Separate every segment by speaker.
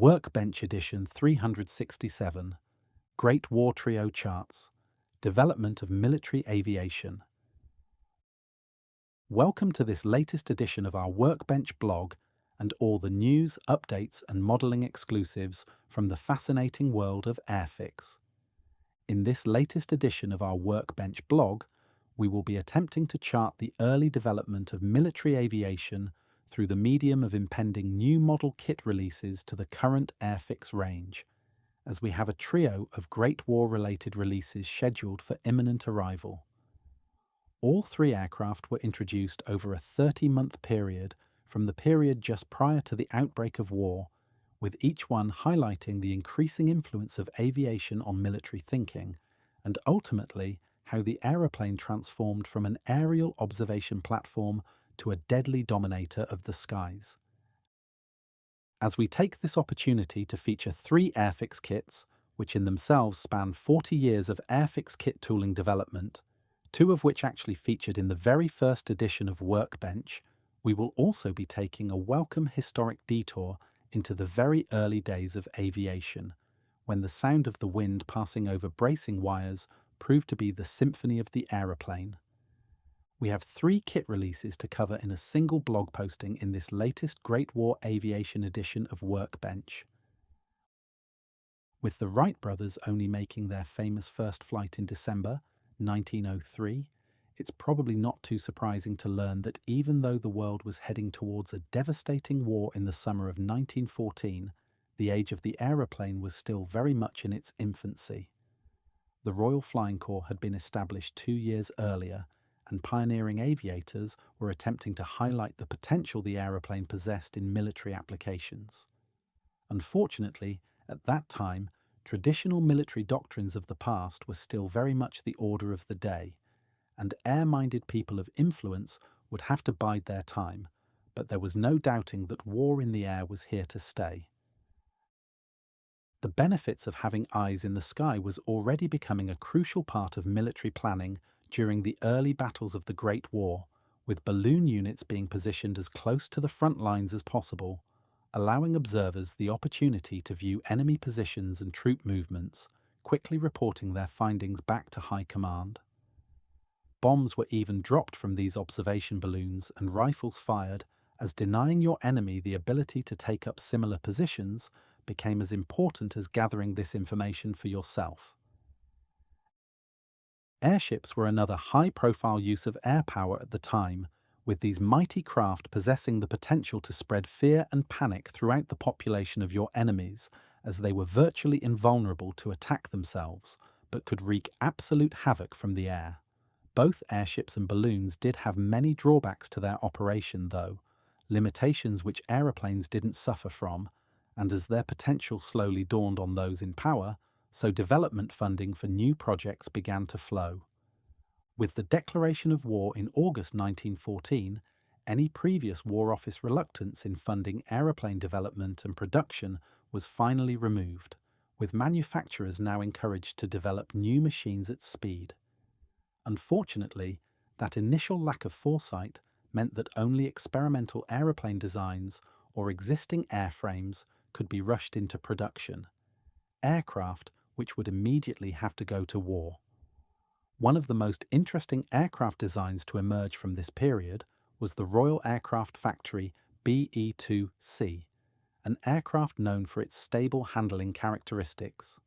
Speaker 1: Workbench Edition 367, Great War Trio Charts, Development of Military Aviation. Welcome to this latest edition of our Workbench blog and all the news, updates and modelling exclusives from the fascinating world of Airfix. In this latest edition of our Workbench blog, we will be attempting to chart the early development of military aviation through the medium of impending new model kit releases to the current Airfix range, as we have a trio of Great War-related releases scheduled for imminent arrival. All three aircraft were introduced over a 30-month period from the period just prior to the outbreak of war, with each one highlighting the increasing influence of aviation on military thinking, and ultimately how the aeroplane transformed from an aerial observation platform to a deadly dominator of the skies. As we take this opportunity to feature three Airfix kits, which in themselves span 40 years of Airfix kit tooling development, two of which actually featured in the very first edition of Workbench, we will also be taking a welcome historic detour into the very early days of aviation, when the sound of the wind passing over bracing wires proved to be the symphony of the aeroplane. We have three kit releases to cover in a single blog posting in this latest Great War Aviation edition of Workbench. With the Wright brothers only making their famous first flight in December 1903, it's probably not too surprising to learn that even though the world was heading towards a devastating war in the summer of 1914, the age of the aeroplane was still very much in its infancy. The Royal Flying Corps had been established 2 years earlier, and pioneering aviators were attempting to highlight the potential the aeroplane possessed in military applications. Unfortunately, at that time, traditional military doctrines of the past were still very much the order of the day, and air-minded people of influence would have to bide their time, but there was no doubting that war in the air was here to stay. The benefits of having eyes in the sky was already becoming a crucial part of military planning during the early battles of the Great War, with balloon units being positioned as close to the front lines as possible, allowing observers the opportunity to view enemy positions and troop movements, quickly reporting their findings back to high command. Bombs were even dropped from these observation balloons and rifles fired, as denying your enemy the ability to take up similar positions became as important as gathering this information for yourself. Airships were another high-profile use of air power at the time, with these mighty craft possessing the potential to spread fear and panic throughout the population of your enemies, as they were virtually invulnerable to attack themselves, but could wreak absolute havoc from the air. Both airships and balloons did have many drawbacks to their operation, though, limitations which aeroplanes didn't suffer from, and as their potential slowly dawned on those in power, so development funding for new projects began to flow. With the declaration of war in August 1914, any previous War Office reluctance in funding aeroplane development and production was finally removed, with manufacturers now encouraged to develop new machines at speed. Unfortunately, that initial lack of foresight meant that only experimental aeroplane designs or existing airframes could be rushed into production, aircraft which would immediately have to go to war. One of the most interesting aircraft designs to emerge from this period was the Royal Aircraft Factory BE-2C, an aircraft known for its stable handling characteristics.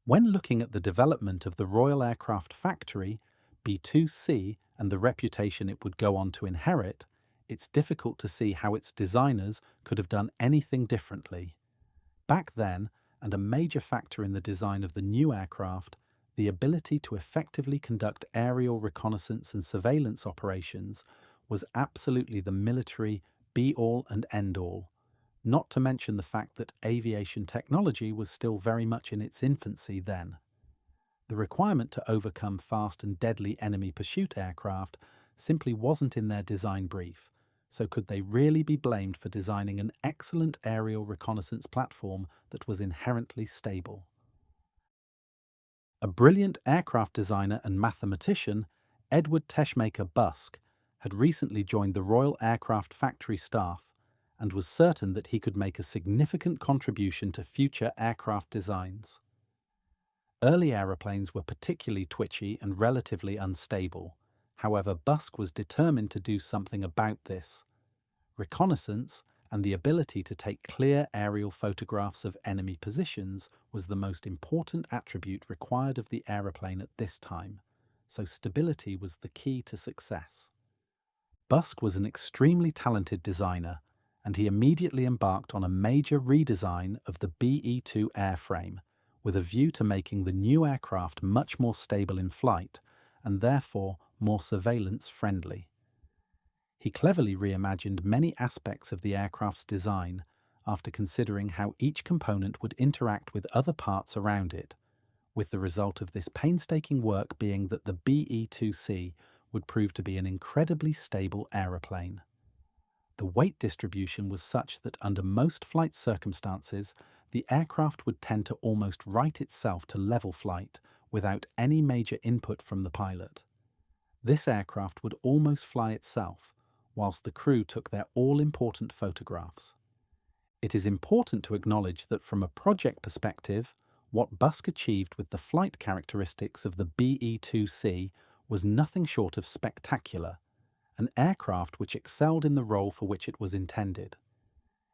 Speaker 1: When looking at the development of the Royal Aircraft Factory, B-2C, and the reputation it would go on to inherit, it's difficult to see how its designers could have done anything differently. Back then, and a major factor in the design of the new aircraft, the ability to effectively conduct aerial reconnaissance and surveillance operations was absolutely the military be-all and end-all, not to mention the fact that aviation technology was still very much in its infancy then. The requirement to overcome fast and deadly enemy pursuit aircraft simply wasn't in their design brief, so could they really be blamed for designing an excellent aerial reconnaissance platform that was inherently stable? A brilliant aircraft designer and mathematician, Edward Teschmaker Busk, had recently joined the Royal Aircraft Factory staff and was certain that he could make a significant contribution to future aircraft designs. Early aeroplanes were particularly twitchy and relatively unstable. However, Busk was determined to do something about this. Reconnaissance and the ability to take clear aerial photographs of enemy positions was the most important attribute required of the aeroplane at this time, so stability was the key to success. Busk was an extremely talented designer, and he immediately embarked on a major redesign of the BE-2 airframe, with a view to making the new aircraft much more stable in flight, and therefore more surveillance-friendly. He cleverly reimagined many aspects of the aircraft's design after considering how each component would interact with other parts around it, with the result of this painstaking work being that the BE-2C would prove to be an incredibly stable aeroplane. The weight distribution was such that under most flight circumstances, the aircraft would tend to almost right itself to level flight without any major input from the pilot. This aircraft would almost fly itself, whilst the crew took their all-important photographs. It is important to acknowledge that from a project perspective, what Busk achieved with the flight characteristics of the BE-2C was nothing short of spectacular, an aircraft which excelled in the role for which it was intended.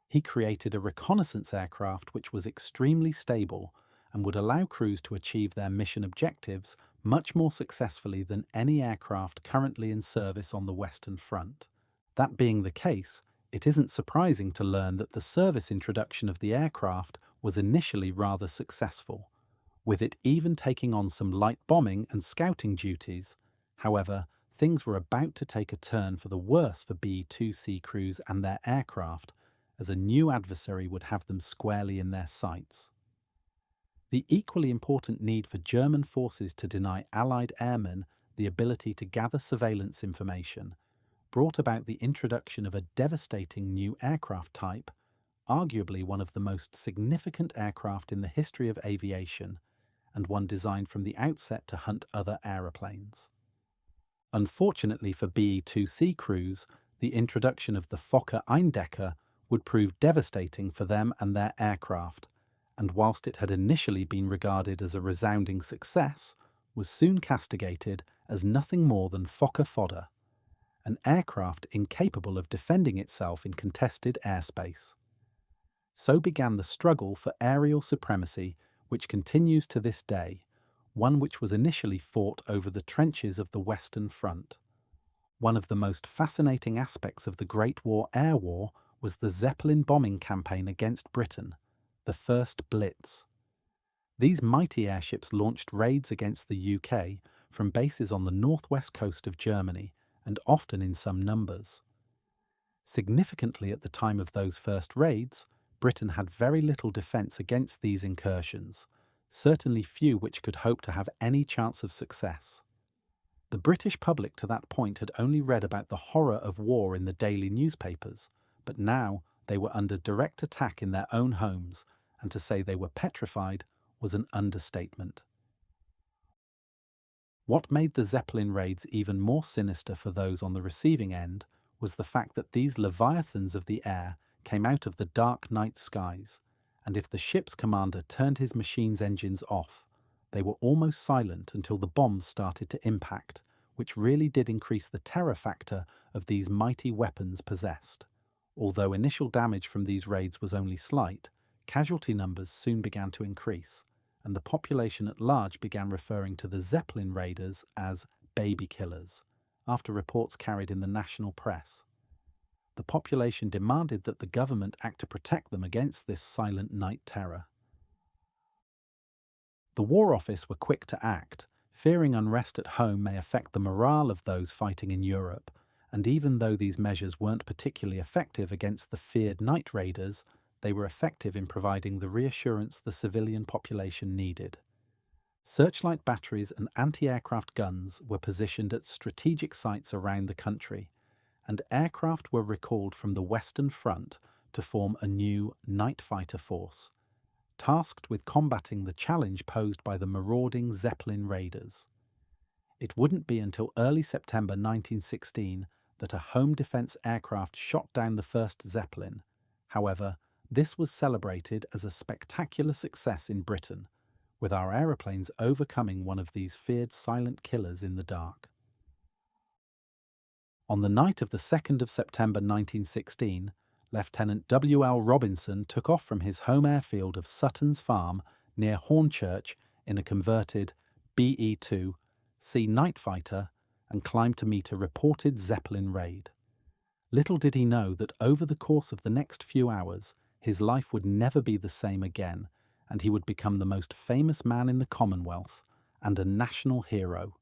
Speaker 1: He created a reconnaissance aircraft which was extremely stable and would allow crews to achieve their mission objectives much more successfully than any aircraft currently in service on the Western Front. That being the case, it isn't surprising to learn that the service introduction of the aircraft was initially rather successful, with it even taking on some light bombing and scouting duties. However, things were about to take a turn for the worse for B-2C crews and their aircraft, as a new adversary would have them squarely in their sights. The equally important need for German forces to deny Allied airmen the ability to gather surveillance information brought about the introduction of a devastating new aircraft type, arguably one of the most significant aircraft in the history of aviation, and one designed from the outset to hunt other aeroplanes. Unfortunately for BE-2C crews, the introduction of the Fokker Eindecker would prove devastating for them and their aircraft, and whilst it had initially been regarded as a resounding success, was soon castigated as nothing more than Fokker fodder, an aircraft incapable of defending itself in contested airspace. So began the struggle for aerial supremacy, which continues to this day, one which was initially fought over the trenches of the Western Front. One of the most fascinating aspects of the Great War Air War was the Zeppelin bombing campaign against Britain, the First Blitz. These mighty airships launched raids against the UK from bases on the northwest coast of Germany, and often in some numbers. Significantly, at the time of those first raids, Britain had very little defence against these incursions, certainly few which could hope to have any chance of success. The British public to that point had only read about the horror of war in the daily newspapers, but now they were under direct attack in their own homes, and to say they were petrified was an understatement. What made the Zeppelin raids even more sinister for those on the receiving end was the fact that these leviathans of the air came out of the dark night skies, and if the ship's commander turned his machine's engines off, they were almost silent until the bombs started to impact, which really did increase the terror factor of these mighty weapons possessed. Although initial damage from these raids was only slight, casualty numbers soon began to increase, and the population at large began referring to the Zeppelin raiders as baby killers, after reports carried in the national press. The population demanded that the government act to protect them against this silent night terror. The War Office were quick to act, fearing unrest at home may affect the morale of those fighting in Europe, and even though these measures weren't particularly effective against the feared night raiders, they were effective in providing the reassurance the civilian population needed. Searchlight batteries and anti-aircraft guns were positioned at strategic sites around the country, and aircraft were recalled from the Western Front to form a new night fighter force, tasked with combating the challenge posed by the marauding Zeppelin raiders. It wouldn't be until early September 1916 that a home defence aircraft shot down the first Zeppelin, However, this was celebrated as a spectacular success in Britain, with our aeroplanes overcoming one of these feared silent killers in the dark. On the night of the 2nd of September 1916, Lieutenant W.L. Robinson took off from his home airfield of Sutton's Farm near Hornchurch in a converted BE-2C night fighter and climbed to meet a reported Zeppelin raid. Little did he know that over the course of the next few hours, his life would never be the same again, and he would become the most famous man in the Commonwealth and a national hero.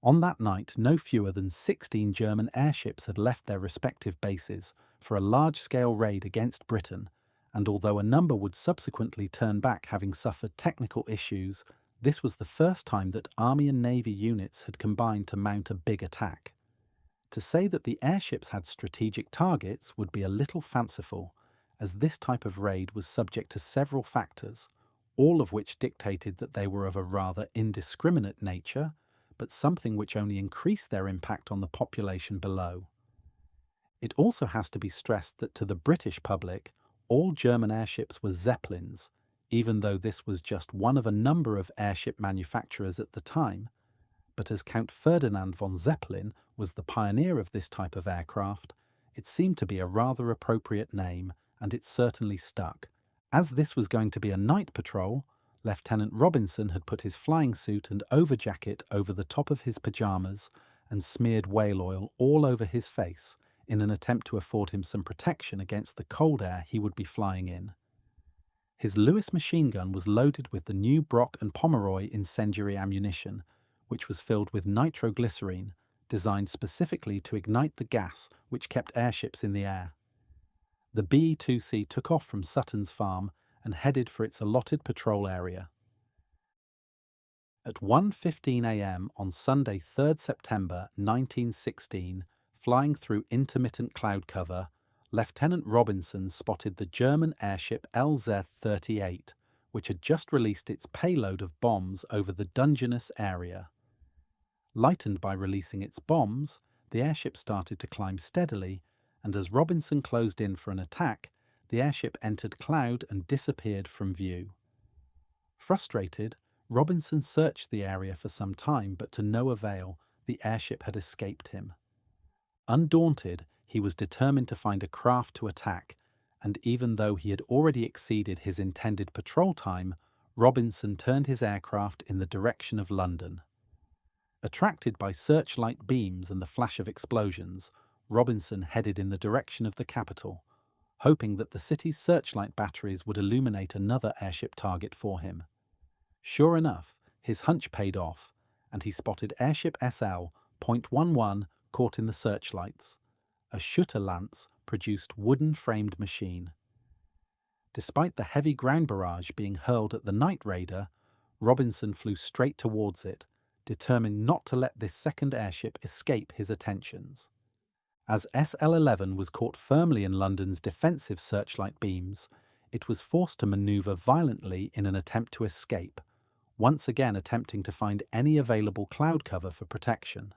Speaker 1: On that night, no fewer than 16 German airships had left their respective bases for a large-scale raid against Britain, and although a number would subsequently turn back having suffered technical issues, this was the first time that Army and Navy units had combined to mount a big attack. To say that the airships had strategic targets would be a little fanciful, as this type of raid was subject to several factors, all of which dictated that they were of a rather indiscriminate nature, but something which only increased their impact on the population below. It also has to be stressed that to the British public, all German airships were Zeppelins, even though this was just one of a number of airship manufacturers at the time. But as Count Ferdinand von Zeppelin was the pioneer of this type of aircraft, it seemed to be a rather appropriate name, and it certainly stuck. As this was going to be a night patrol, Lieutenant Robinson had put his flying suit and overjacket over the top of his pyjamas and smeared whale oil all over his face in an attempt to afford him some protection against the cold air he would be flying in. His Lewis machine gun was loaded with the new Brock and Pomeroy incendiary ammunition, which was filled with nitroglycerine, designed specifically to ignite the gas which kept airships in the air. The BE-2C took off from Sutton's Farm and headed for its allotted patrol area. At 1:15 a.m. on Sunday 3rd September 1916, flying through intermittent cloud cover, Lieutenant Robinson spotted the German airship LZ-38, which had just released its payload of bombs over the Dungeness area. Lightened by releasing its bombs, the airship started to climb steadily, and as Robinson closed in for an attack, the airship entered cloud and disappeared from view. Frustrated, Robinson searched the area for some time, but to no avail. The airship had escaped him. Undaunted, he was determined to find a craft to attack, and even though he had already exceeded his intended patrol time, Robinson turned his aircraft in the direction of London. Attracted by searchlight beams and the flash of explosions, Robinson headed in the direction of the capital, hoping that the city's searchlight batteries would illuminate another airship target for him. Sure enough, his hunch paid off, and he spotted airship SL.11 caught in the searchlights, a Schutterlance-produced wooden-framed machine. Despite the heavy ground barrage being hurled at the night raider, Robinson flew straight towards it, determined not to let this second airship escape his attentions. As SL-11 was caught firmly in London's defensive searchlight beams, it was forced to manoeuvre violently in an attempt to escape, once again attempting to find any available cloud cover for protection.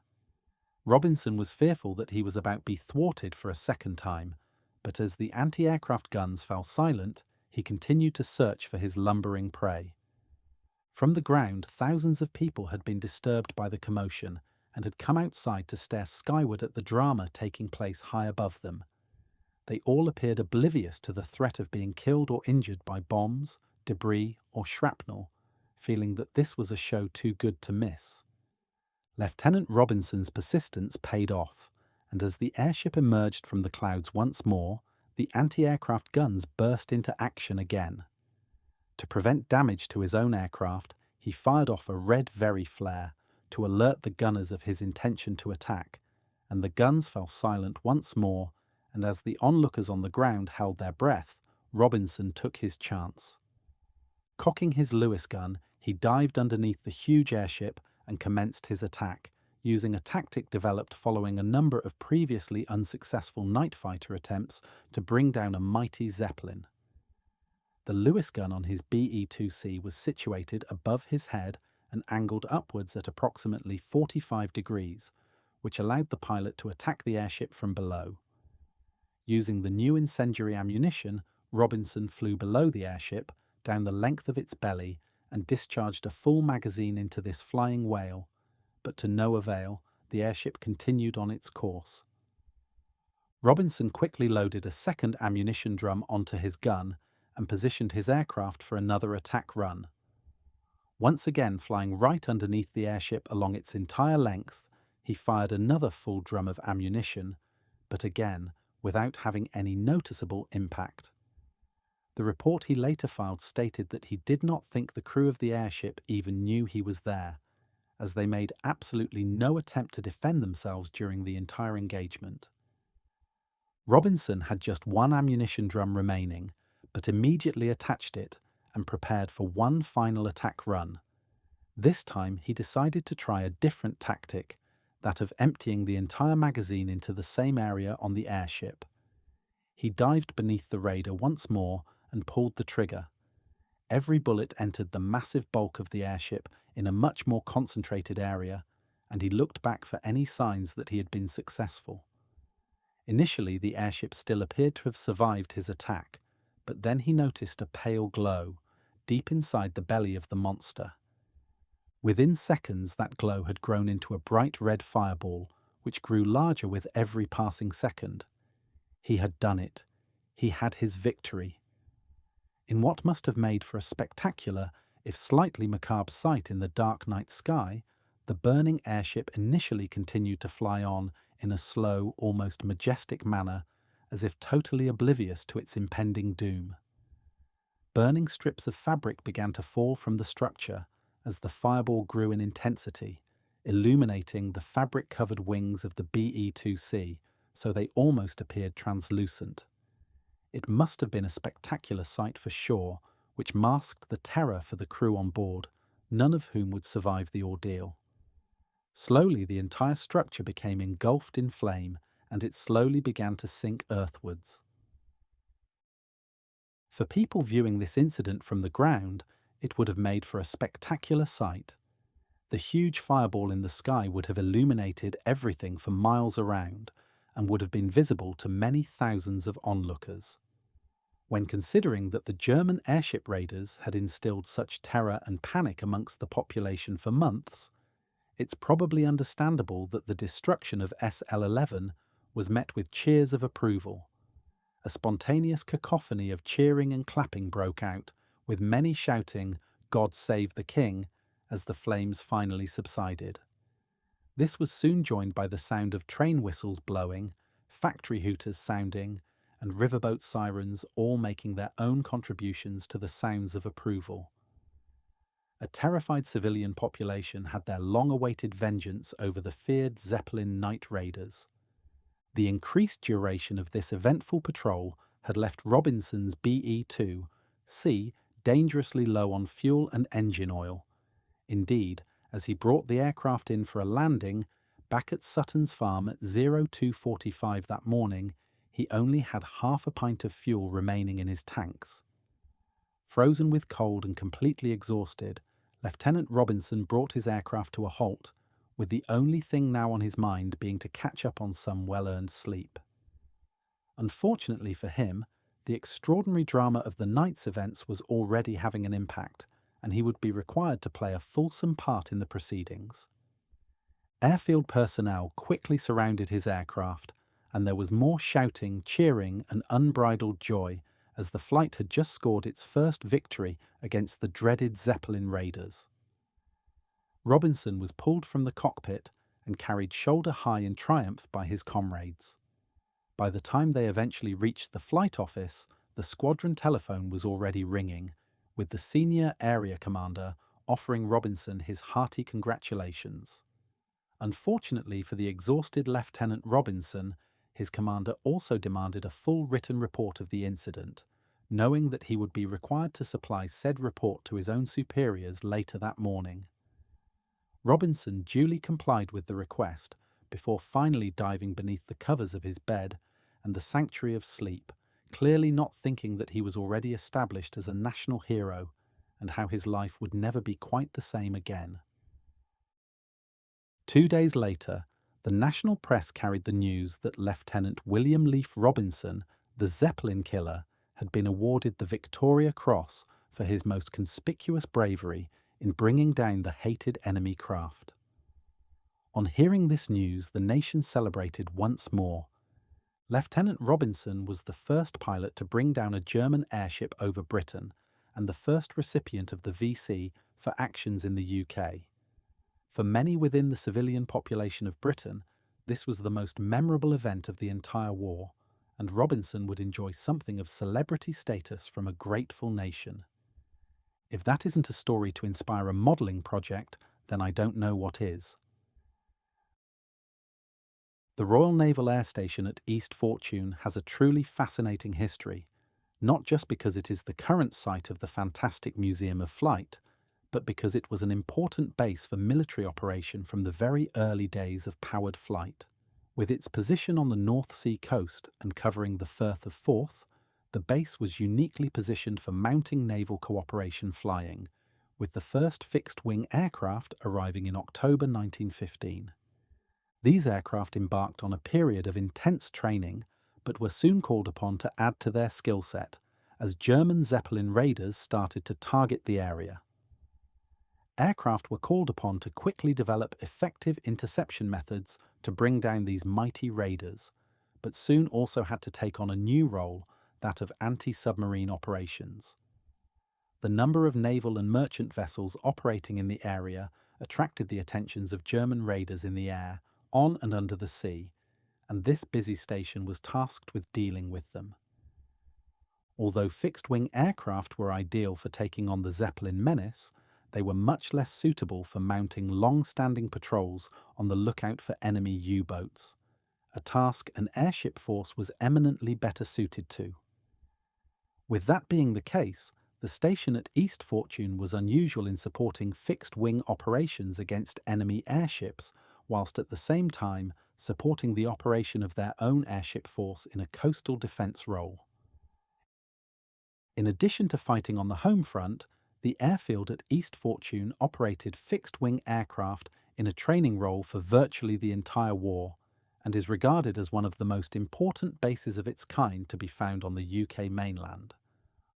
Speaker 1: Robinson was fearful that he was about to be thwarted for a second time, but as the anti-aircraft guns fell silent, he continued to search for his lumbering prey. From the ground, thousands of people had been disturbed by the commotion and had come outside to stare skyward at the drama taking place high above them. They all appeared oblivious to the threat of being killed or injured by bombs, debris, or shrapnel, feeling that this was a show too good to miss. Lieutenant Robinson's persistence paid off, and as the airship emerged from the clouds once more, the anti-aircraft guns burst into action again. To prevent damage to his own aircraft, he fired off a red Very flare to alert the gunners of his intention to attack, and the guns fell silent once more, and as the onlookers on the ground held their breath, Robinson took his chance. Cocking his Lewis gun, he dived underneath the huge airship and commenced his attack, using a tactic developed following a number of previously unsuccessful night fighter attempts to bring down a mighty Zeppelin. The Lewis gun on his BE-2C was situated above his head and angled upwards at approximately 45 degrees, which allowed the pilot to attack the airship from below. Using the new incendiary ammunition, Robinson flew below the airship, down the length of its belly, and discharged a full magazine into this flying whale, but to no avail. The airship continued on its course. Robinson quickly loaded a second ammunition drum onto his gun and positioned his aircraft for another attack run. Once again flying right underneath the airship along its entire length, he fired another full drum of ammunition, but again without having any noticeable impact. The report he later filed stated that he did not think the crew of the airship even knew he was there, as they made absolutely no attempt to defend themselves during the entire engagement. Robinson had just one ammunition drum remaining, but immediately attached it and prepared for one final attack run. This time he decided to try a different tactic, that of emptying the entire magazine into the same area on the airship. He dived beneath the raider once more and pulled the trigger. Every bullet entered the massive bulk of the airship in a much more concentrated area, and he looked back for any signs that he had been successful. Initially, the airship still appeared to have survived his attack, but then he noticed a pale glow deep inside the belly of the monster. Within seconds, that glow had grown into a bright red fireball, which grew larger with every passing second. He had done it. He had his victory. In what must have made for a spectacular, if slightly macabre sight in the dark night sky, the burning airship initially continued to fly on in a slow, almost majestic manner, as if totally oblivious to its impending doom. Burning strips of fabric began to fall from the structure as the fireball grew in intensity, illuminating the fabric-covered wings of the BE-2C, so they almost appeared translucent. It must have been a spectacular sight for sure, which masked the terror for the crew on board, none of whom would survive the ordeal. Slowly, the entire structure became engulfed in flame, and it slowly began to sink earthwards. For people viewing this incident from the ground, it would have made for a spectacular sight. The huge fireball in the sky would have illuminated everything for miles around, and would have been visible to many thousands of onlookers. When considering that the German airship raiders had instilled such terror and panic amongst the population for months, it's probably understandable that the destruction of SL-11 was met with cheers of approval. A spontaneous cacophony of cheering and clapping broke out, with many shouting, "God save the King," as the flames finally subsided. This was soon joined by the sound of train whistles blowing, factory hooters sounding, and riverboat sirens all making their own contributions to the sounds of approval. A terrified civilian population had their long-awaited vengeance over the feared Zeppelin night raiders. The increased duration of this eventful patrol had left Robinson's BE-2C dangerously low on fuel and engine oil. Indeed, as he brought the aircraft in for a landing, back at Sutton's farm at 02:45 that morning, he only had half a pint of fuel remaining in his tanks. Frozen with cold and completely exhausted, Lieutenant Robinson brought his aircraft to a halt, with the only thing now on his mind being to catch up on some well-earned sleep. Unfortunately for him, the extraordinary drama of the night's events was already having an impact, and he would be required to play a fulsome part in the proceedings. Airfield personnel quickly surrounded his aircraft, and there was more shouting, cheering, and unbridled joy as the flight had just scored its first victory against the dreaded Zeppelin raiders. Robinson was pulled from the cockpit and carried shoulder high in triumph by his comrades. By the time they eventually reached the flight office, the squadron telephone was already ringing, with the senior area commander offering Robinson his hearty congratulations. Unfortunately for the exhausted Lieutenant Robinson, his commander also demanded a full written report of the incident, knowing that he would be required to supply said report to his own superiors later that morning. Robinson duly complied with the request before finally diving beneath the covers of his bed and the sanctuary of sleep, clearly not thinking that he was already established as a national hero and how his life would never be quite the same again. 2 days later, The national press carried the news that Lieutenant William Leaf Robinson, the Zeppelin killer, had been awarded the Victoria Cross for his most conspicuous bravery in bringing down the hated enemy craft. On hearing this news, the nation celebrated once more. Lieutenant Robinson was the first pilot to bring down a German airship over Britain and the first recipient of the VC for actions in the UK. For many within the civilian population of Britain, this was the most memorable event of the entire war, and Robinson would enjoy something of celebrity status from a grateful nation. If that isn't a story to inspire a modelling project, then I don't know what is. The Royal Naval Air Station at East Fortune has a truly fascinating history, not just because it is the current site of the fantastic Museum of Flight, but because it was an important base for military operation from the very early days of powered flight. With its position on the North Sea coast and covering the Firth of Forth, the base was uniquely positioned for mounting naval cooperation flying, with the first fixed-wing aircraft arriving in October 1915. These aircraft embarked on a period of intense training, but were soon called upon to add to their skill set, as German Zeppelin raiders started to target the area. Aircraft were called upon to quickly develop effective interception methods to bring down these mighty raiders, but soon also had to take on a new role, that of anti-submarine operations. The number of naval and merchant vessels operating in the area attracted the attentions of German raiders in the air, on and under the sea, and this busy station was tasked with dealing with them. Although fixed-wing aircraft were ideal for taking on the Zeppelin menace, they were much less suitable for mounting long-standing patrols on the lookout for enemy U-boats, a task an airship force was eminently better suited to. With that being the case, the station at East Fortune was unusual in supporting fixed-wing operations against enemy airships, whilst at the same time supporting the operation of their own airship force in a coastal defence role. In addition to fighting on the home front, the airfield at East Fortune operated fixed-wing aircraft in a training role for virtually the entire war, and is regarded as one of the most important bases of its kind to be found on the UK mainland.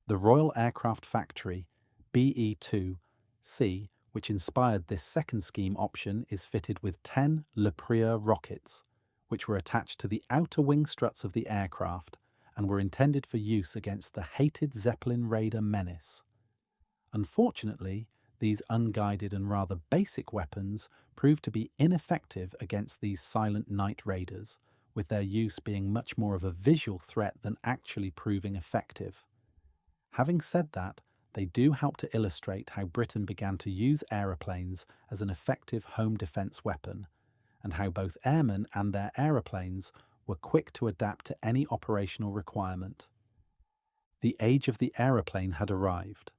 Speaker 1: The Royal Aircraft Factory, BE-2C, which inspired this second scheme option, is fitted with 10 Le Prieur rockets, which were attached to the outer wing struts of the aircraft and were intended for use against the hated Zeppelin raider menace. Unfortunately, these unguided and rather basic weapons proved to be ineffective against these silent night raiders, with their use being much more of a visual threat than actually proving effective. Having said that, they do help to illustrate how Britain began to use aeroplanes as an effective home defence weapon, and how both airmen and their aeroplanes were quick to adapt to any operational requirement. The age of the aeroplane had arrived.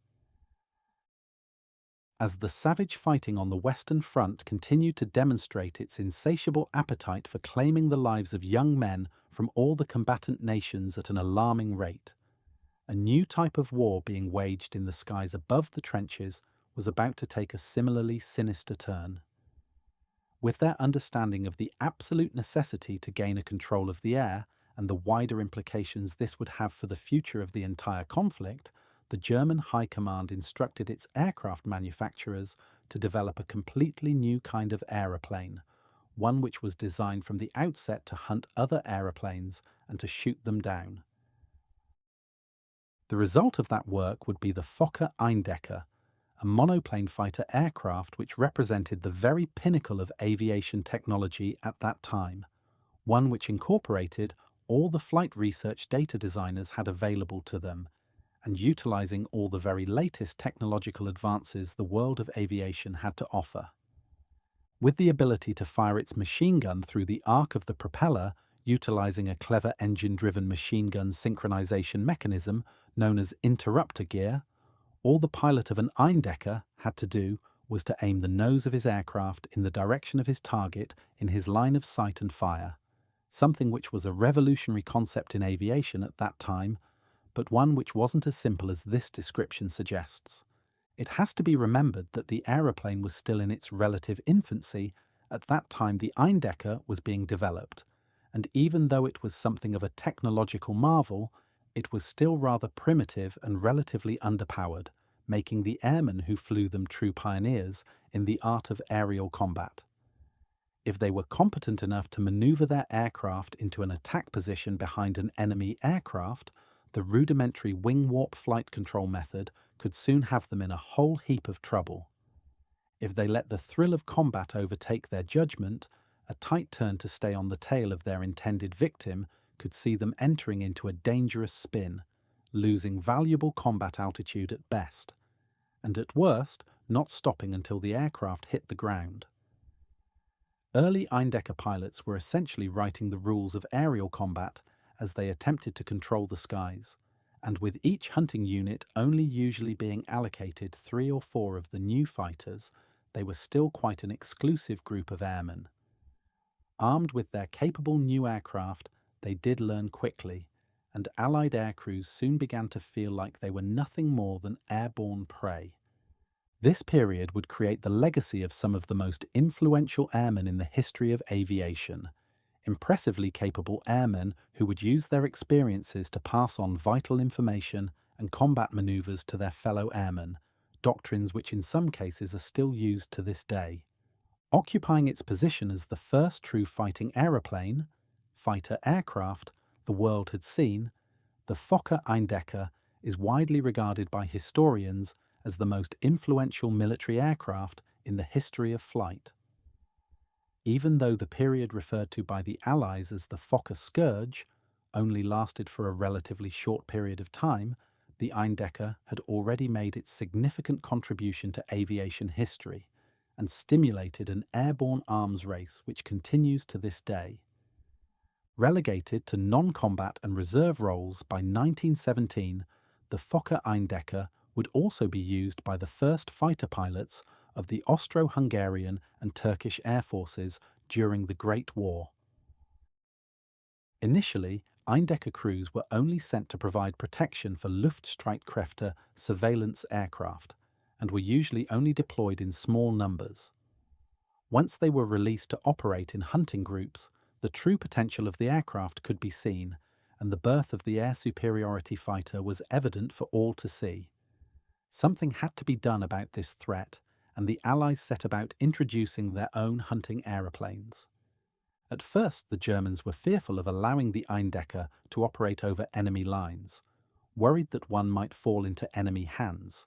Speaker 1: As the savage fighting on the Western Front continued to demonstrate its insatiable appetite for claiming the lives of young men from all the combatant nations at an alarming rate, a new type of war being waged in the skies above the trenches was about to take a similarly sinister turn. With their understanding of the absolute necessity to gain a control of the air and the wider implications this would have for the future of the entire conflict, the German High Command instructed its aircraft manufacturers to develop a completely new kind of aeroplane, one which was designed from the outset to hunt other aeroplanes and to shoot them down. The result of that work would be the Fokker Eindecker, a monoplane fighter aircraft which represented the very pinnacle of aviation technology at that time, one which incorporated all the flight research data designers had available to them, and utilizing all the very latest technological advances the world of aviation had to offer. With the ability to fire its machine gun through the arc of the propeller, utilizing a clever engine-driven machine gun synchronization mechanism known as interrupter gear, all the pilot of an Eindecker had to do was to aim the nose of his aircraft in the direction of his target in his line of sight and fire, something which was a revolutionary concept in aviation at that time, but one which wasn't as simple as this description suggests. It has to be remembered that the aeroplane was still in its relative infancy At that time, the Eindecker was being developed, and even though it was something of a technological marvel, it was still rather primitive and relatively underpowered, making the airmen who flew them true pioneers in the art of aerial combat. If they were competent enough to maneuver their aircraft into an attack position behind an enemy aircraft, the rudimentary wing warp flight control method could soon have them in a whole heap of trouble. If they let the thrill of combat overtake their judgment, a tight turn to stay on the tail of their intended victim could see them entering into a dangerous spin, losing valuable combat altitude at best, and at worst, not stopping until the aircraft hit the ground. Early Eindecker pilots were essentially writing the rules of aerial combat as they attempted to control the skies, and with each hunting unit only usually being allocated 3 or 4 of the new fighters, they were still quite an exclusive group of airmen. Armed with their capable new aircraft, they did learn quickly, and Allied aircrews soon began to feel like they were nothing more than airborne prey. This period would create the legacy of some of the most influential airmen in the history of aviation, impressively capable airmen who would use their experiences to pass on vital information and combat maneuvers to their fellow airmen, doctrines which in some cases are still used to this day. Occupying its position as the first true fighting aeroplane, fighter aircraft, the world had seen, the Fokker Eindecker is widely regarded by historians as the most influential military aircraft in the history of flight. Even though the period referred to by the Allies as the Fokker Scourge only lasted for a relatively short period of time, the Eindecker had already made its significant contribution to aviation history and stimulated an airborne arms race which continues to this day. Relegated to non-combat and reserve roles by 1917, the Fokker Eindecker would also be used by the first fighter pilots of the Austro-Hungarian and Turkish air forces during the Great War. Initially, Eindecker crews were only sent to provide protection for Luftstreitkräfte surveillance aircraft, and were usually only deployed in small numbers. Once they were released to operate in hunting groups, the true potential of the aircraft could be seen, and the birth of the air superiority fighter was evident for all to see. Something had to be done about this threat, and the Allies set about introducing their own hunting aeroplanes. At first, the Germans were fearful of allowing the Eindecker to operate over enemy lines, worried that one might fall into enemy hands,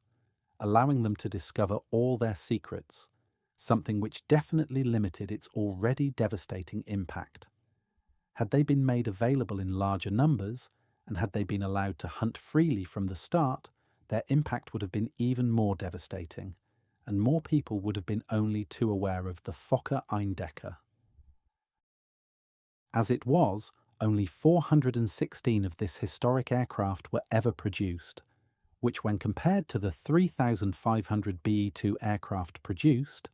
Speaker 1: allowing them to discover all their secrets, something which definitely limited its already devastating impact. Had they been made available in larger numbers, and had they been allowed to hunt freely from the start, their impact would have been even more devastating, and more people would have been only too aware of the Fokker Eindecker. As it was, only 416 of this historic aircraft were ever produced, which when compared to the 3,500 BE-2 aircraft produced,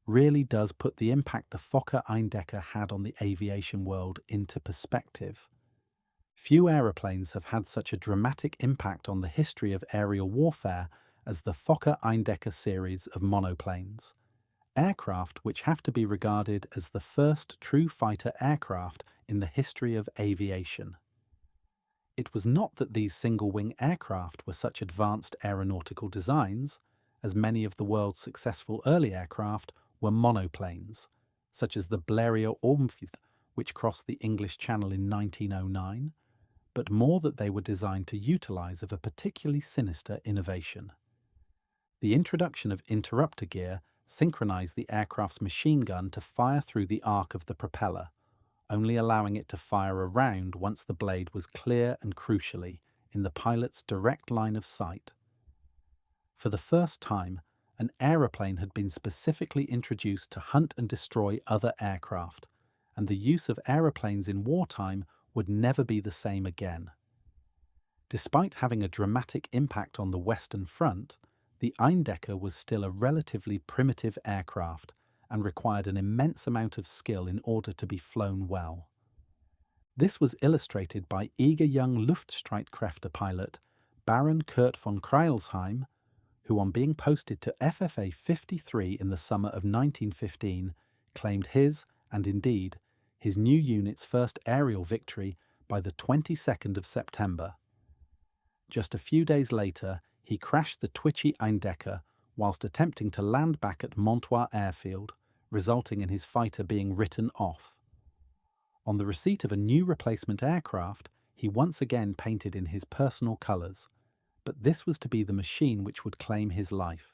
Speaker 1: really does put the impact the Fokker Eindecker had on the aviation world into perspective. Few aeroplanes have had such a dramatic impact on the history of aerial warfare as the Fokker Eindecker series of monoplanes, aircraft which have to be regarded as the first true fighter aircraft in the history of aviation. It was not that these single-wing aircraft were such advanced aeronautical designs, as many of the world's successful early aircraft were monoplanes, such as the Blériot Ormfith, which crossed the English Channel in 1909, but more that they were designed to utilize of a particularly sinister innovation. The introduction of interrupter gear synchronized the aircraft's machine gun to fire through the arc of the propeller, only allowing it to fire a round once the blade was clear and crucially in the pilot's direct line of sight. For the first time, an aeroplane had been specifically introduced to hunt and destroy other aircraft, and the use of aeroplanes in wartime would never be the same again. Despite having a dramatic impact on the Western Front, the Eindecker was still a relatively primitive aircraft and required an immense amount of skill in order to be flown well. This was illustrated by eager young Luftstreitkräfte pilot Baron Kurt von Crailsheim, who on being posted to FFA 53 in the summer of 1915 claimed his, and indeed, his new unit's first aerial victory by the 22nd of September. Just a few days later, he crashed the twitchy Eindecker whilst attempting to land back at Montois Airfield, resulting in his fighter being written off. On the receipt of a new replacement aircraft, he once again painted in his personal colours, but this was to be the machine which would claim his life.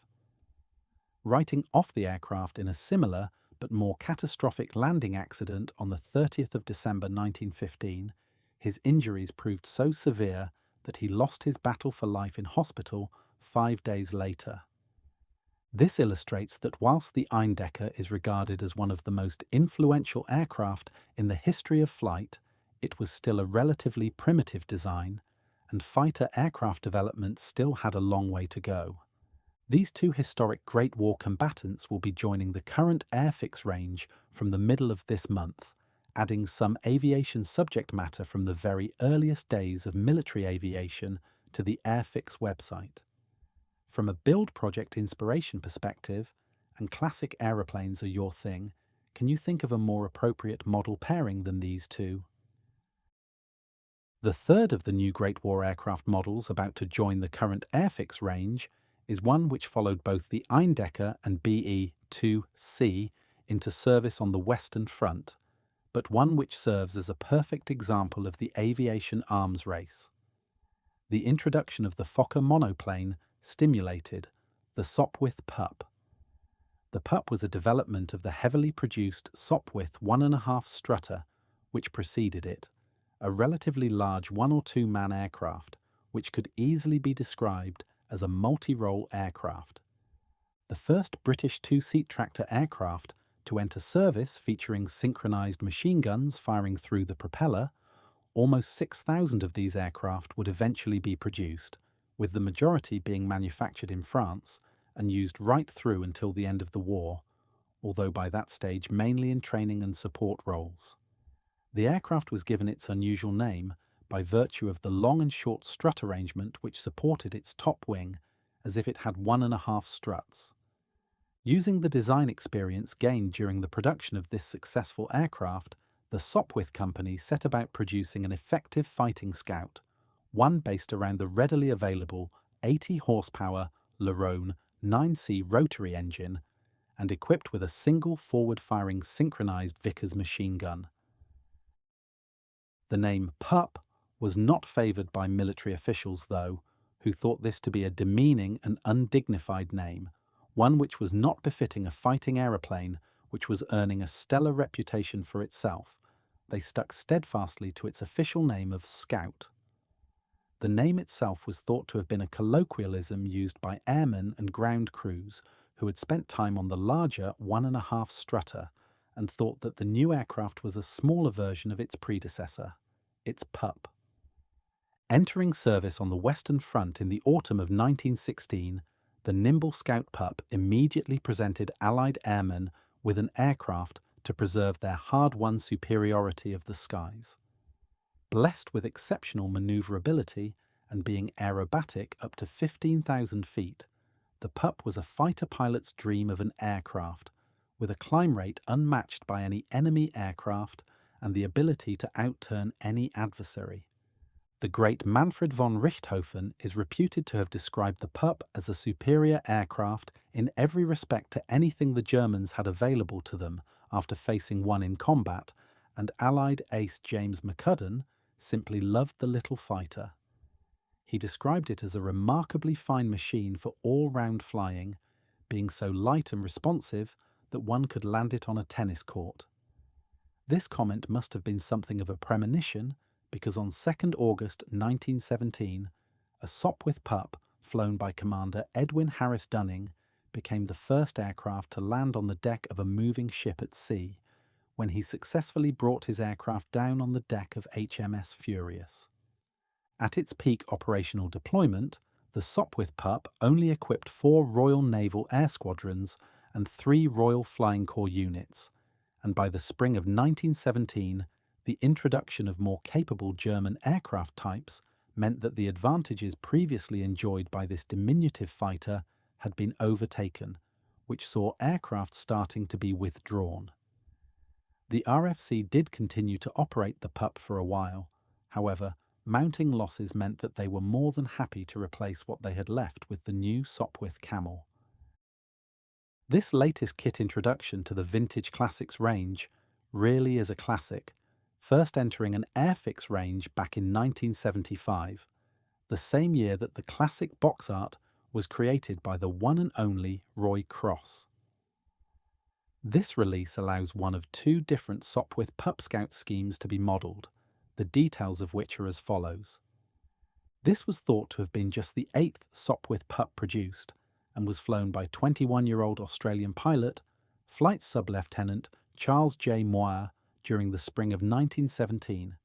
Speaker 1: Writing off the aircraft in a similar but more catastrophic landing accident on the 30th of December 1915, his injuries proved so severe that he lost his battle for life in hospital 5 days later. This illustrates that whilst the Eindecker is regarded as one of the most influential aircraft in the history of flight, it was still a relatively primitive design, and fighter aircraft development still had a long way to go. These two historic Great War combatants will be joining the current Airfix range from the middle of this month, adding some aviation subject matter from the very earliest days of military aviation to the Airfix website. From a build project inspiration perspective, and classic aeroplanes are your thing, can you think of a more appropriate model pairing than these two? The third of the new Great War aircraft models about to join the current Airfix range is one which followed both the Eindecker and BE-2C into service on the Western Front, but one which serves as a perfect example of the aviation arms race. The introduction of the Fokker monoplane stimulated the Sopwith Pup. The Pup was a development of the heavily produced Sopwith 1.5 strutter, which preceded it, a relatively large 1 or 2 man aircraft, which could easily be described as a multi-role aircraft. The first British 2-seat tractor aircraft to enter service featuring synchronized machine guns firing through the propeller, almost 6,000 of these aircraft would eventually be produced, with the majority being manufactured in France and used right through until the end of the war, although by that stage mainly in training and support roles. The aircraft was given its unusual name by virtue of the long and short strut arrangement which supported its top wing as if it had 1.5 struts. Using the design experience gained during the production of this successful aircraft, the Sopwith company set about producing an effective fighting scout, one based around the readily available 80 horsepower Lerone 9C rotary engine and equipped with a single forward-firing synchronized Vickers machine gun. The name Pup was not favoured by military officials, though, who thought this to be a demeaning and undignified name, one which was not befitting a fighting aeroplane which was earning a stellar reputation for itself. They stuck steadfastly to its official name of Scout. The name itself was thought to have been a colloquialism used by airmen and ground crews who had spent time on the larger 1.5 strutter and thought that the new aircraft was a smaller version of its predecessor, its Pup. Entering service on the Western Front in the autumn of 1916, the nimble Scout Pup immediately presented Allied airmen with an aircraft to preserve their hard-won superiority of the skies. Blessed with exceptional manoeuvrability and being aerobatic up to 15,000 feet, the Pup was a fighter pilot's dream of an aircraft, with a climb rate unmatched by any enemy aircraft and the ability to outturn any adversary. The great Manfred von Richthofen is reputed to have described the Pup as a superior aircraft in every respect to anything the Germans had available to them after facing one in combat, and Allied ace James McCudden simply loved the little fighter. He described it as a remarkably fine machine for all-round flying, being so light and responsive that one could land it on a tennis court. This comment must have been something of a premonition, because on 2nd August 1917, a Sopwith Pup flown by Commander Edwin Harris Dunning became the first aircraft to land on the deck of a moving ship at sea, when he successfully brought his aircraft down on the deck of HMS Furious. At its peak operational deployment, the Sopwith Pup only equipped 4 Royal Naval Air Squadrons and 3 Royal Flying Corps units, and by the spring of 1917, the introduction of more capable German aircraft types meant that the advantages previously enjoyed by this diminutive fighter had been overtaken, which saw aircraft starting to be withdrawn. The RFC did continue to operate the Pup for a while. However, mounting losses meant that they were more than happy to replace what they had left with the new Sopwith Camel. This latest kit introduction to the Vintage Classics range really is a classic, first entering an Airfix range back in 1975, the same year that the classic box art was created by the one and only Roy Cross. This release allows one of two different Sopwith Pup Scout schemes to be modelled, the details of which are as follows. This was thought to have been just the 8th Sopwith Pup produced, and was flown by 21-year-old Australian pilot, Flight Sub-Lieutenant Charles J. Moir during the spring of 1917.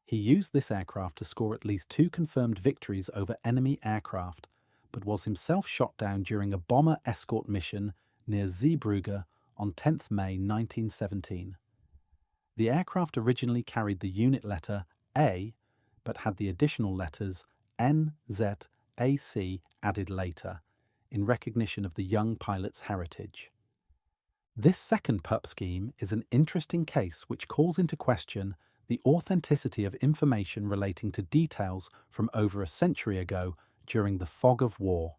Speaker 1: He used this aircraft to score at least 2 confirmed victories over enemy aircraft, but was himself shot down during a bomber escort mission near Zeebrugge on 10th May 1917. The aircraft originally carried the unit letter A, but had the additional letters N, Z, AC added later, in recognition of the young pilot's heritage. This second Pup scheme is an interesting case which calls into question the authenticity of information relating to details from over a century ago during the fog of war.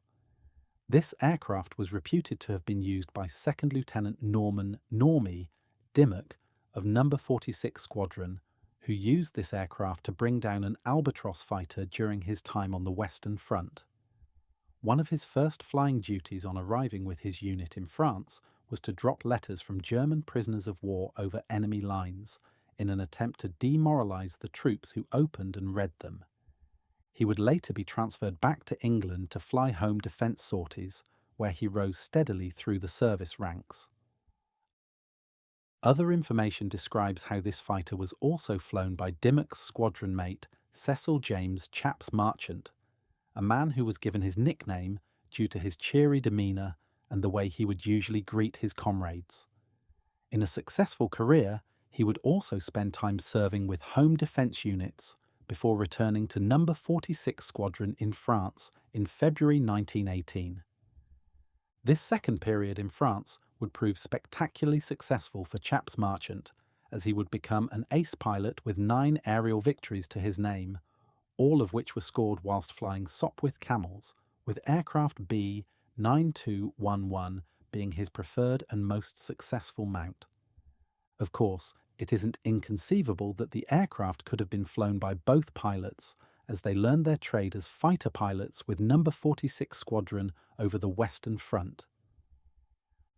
Speaker 1: This aircraft was reputed to have been used by Second Lieutenant Norman Normie Dimmock of No. 46 Squadron, who used this aircraft to bring down an Albatross fighter during his time on the Western Front. One of his first flying duties on arriving with his unit in France was to drop letters from German prisoners of war over enemy lines, in an attempt to demoralise the troops who opened and read them. He would later be transferred back to England to fly home defence sorties, where he rose steadily through the service ranks. Other information describes how this fighter was also flown by Dimmock's squadron mate Cecil James Chaps Marchant, a man who was given his nickname due to his cheery demeanour and the way he would usually greet his comrades. In a successful career, he would also spend time serving with home defence units before returning to No. 46 Squadron in France in February 1918. This second period in France would prove spectacularly successful for Chaps Marchant, as he would become an ace pilot with 9 aerial victories to his name, all of which were scored whilst flying Sopwith Camels, with aircraft B 9211 being his preferred and most successful mount. Of course, it isn't inconceivable that the aircraft could have been flown by both pilots, as they learned their trade as fighter pilots with No. 46 Squadron over the Western Front.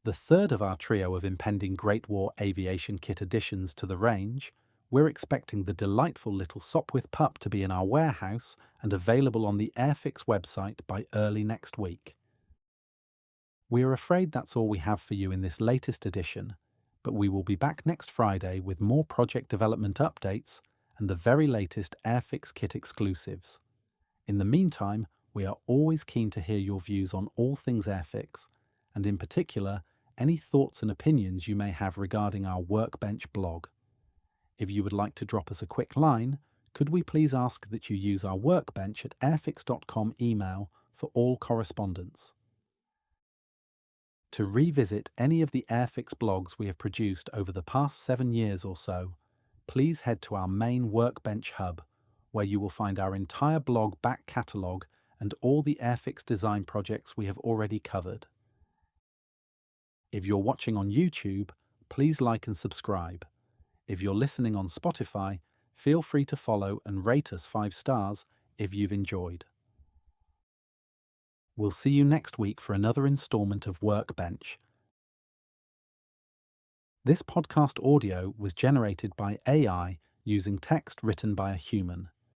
Speaker 1: The third of our trio of impending Great War aviation kit additions to the range, we're expecting the delightful little Sopwith Pup to be in our warehouse and available on the Airfix website by early next week. We are afraid that's all we have for you in this latest edition, but we will be back next Friday with more project development updates and the very latest Airfix kit exclusives. In the meantime, we are always keen to hear your views on all things Airfix, and in particular, any thoughts and opinions you may have regarding our Workbench blog. If you would like to drop us a quick line, could we please ask that you use our Workbench at airfix.com email for all correspondence. To revisit any of the Airfix blogs we have produced over the past 7 years or so, please head to our main Workbench hub, where you will find our entire blog back catalogue and all the Airfix design projects we have already covered. If you're watching on YouTube, please like and subscribe. If you're listening on Spotify, feel free to follow and rate us 5 stars if you've enjoyed. We'll see you next week for another instalment of Workbench. This podcast audio was generated by AI using text written by a human.